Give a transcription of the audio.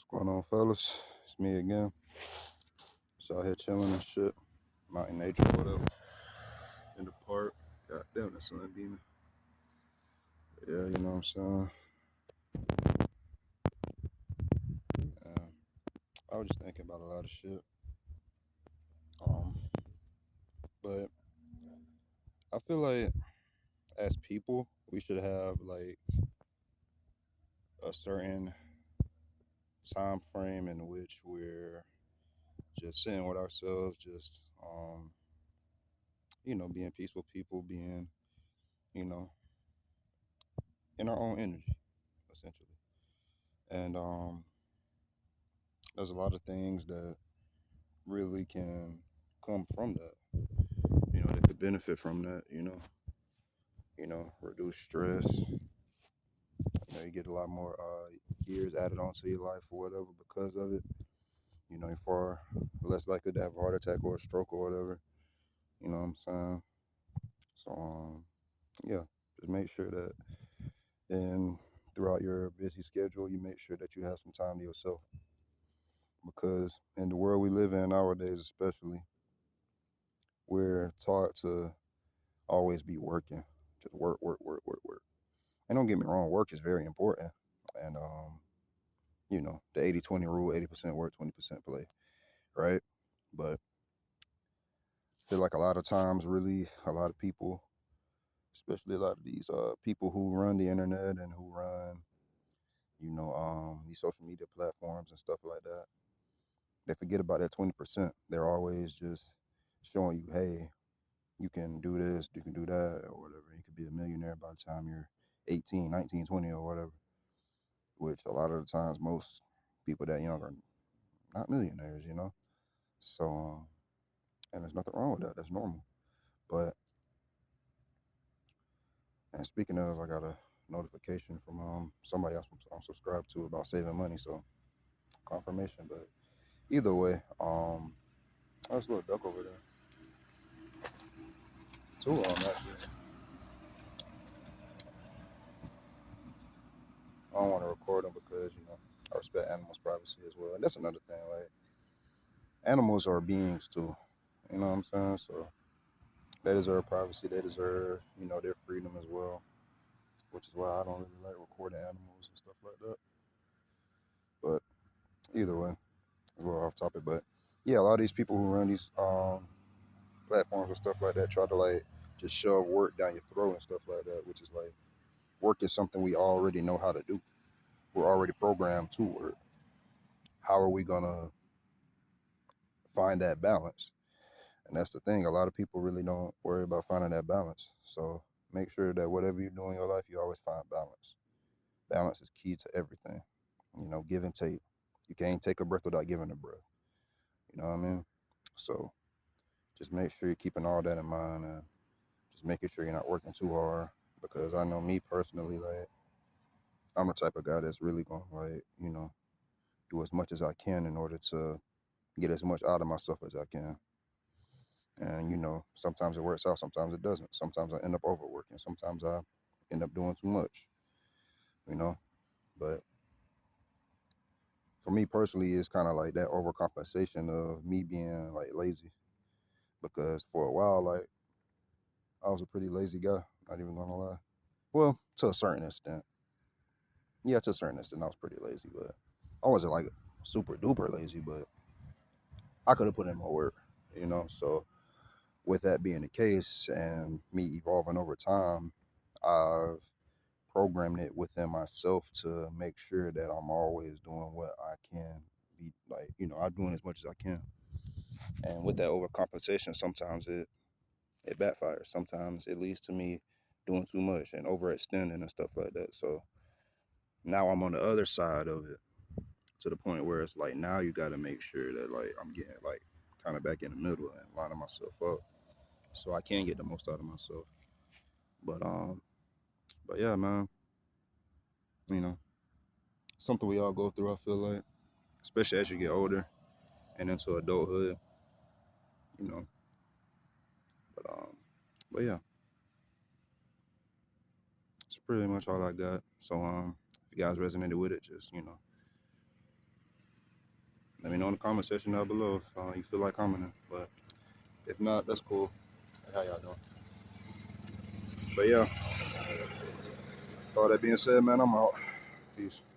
What's going on, fellas? It's me again. Just out here chilling and shit. I'm out in nature or whatever. In the park. God damn, that sun beaming. Yeah, you know what I'm saying? Um, I was just thinking about a lot of shit. Um, but I feel like as people, we should have like a certain time frame in which we're just sitting with ourselves, just being peaceful people, being, you know, in our own energy, essentially. And there's a lot of things that really can come from that. That could benefit from that. Reduce stress. You get a lot more years added onto your life or whatever because of it. You're far less likely to have a heart attack or a stroke or whatever. You know what I'm saying? So yeah, just make sure that and throughout your busy schedule, you make sure that you have some time to yourself because in the world we live in nowadays, especially, we're taught to always be working, just work, work, work, work, work. And don't get me wrong, work is very important. And, the 80-20 rule, 80% work, 20% play, right? But I feel like a lot of times, really, a lot of people, especially a lot of these people who run the internet and who run, these social media platforms and stuff like that, they forget about that 20%. They're always just showing you, hey, you can do this, you can do that, or whatever. You could be a millionaire by the time you're 18, 19, 20, or whatever, which a lot of the times most people that young are not millionaires. So, and there's nothing wrong with that. That's normal. But, and speaking of, I got a notification from somebody else I'm subscribed to about saving money. So, confirmation. But either way, there's a little duck over there. Two of them, actually. I don't want to record them because, I respect animals' privacy as well. And that's another thing. Like, animals are beings too. You know what I'm saying? So, they deserve privacy. They deserve, their freedom as well, which is why I don't really like recording animals and stuff like that. But either way, a little off topic. But yeah, a lot of these people who run these platforms and stuff like that try to like just shove work down your throat and stuff like that, which is like work is something we already know how to do. We're already programmed to work. How are we gonna find that balance? And that's the thing. A lot of people really don't worry about finding that balance. So make sure that whatever you do in your life, you always find balance. Balance is key to everything. Give and take. You can't take a breath without giving a breath. You know what I mean? So just make sure you're keeping all that in mind and just making sure you're not working too hard. Because I know me personally, like I'm the type of guy that's really gonna like, do as much as I can in order to get as much out of myself as I can. And sometimes it works out, sometimes it doesn't. Sometimes I end up overworking, sometimes I end up doing too much, you know. But for me personally, it's kind of like that overcompensation of me being like lazy. Because for a while, like I was a pretty lazy guy, not even gonna lie. Well, to a certain extent. Yeah, to a certain extent, I was pretty lazy, but I wasn't like super duper lazy, but I could have put in more work, So with that being the case and me evolving over time, I've programmed it within myself to make sure that I'm always doing what I can be like, I'm doing as much as I can. And with that overcompensation, sometimes it backfires. Sometimes it leads to me doing too much and overextending and stuff like that. So now I'm on the other side of it to the point where it's like now you got to make sure that like I'm getting like kind of back in the middle and lining myself up so I can get the most out of myself. But yeah, man, you know, something we all go through. I feel like, especially as you get older and into adulthood, you know. But but yeah, it's pretty much all I got. So if you guys resonated with it, just Let me know in the comment section down below if you feel like commenting. But if not, that's cool. How y'all doing? But yeah, all that being said, man, I'm out. Peace.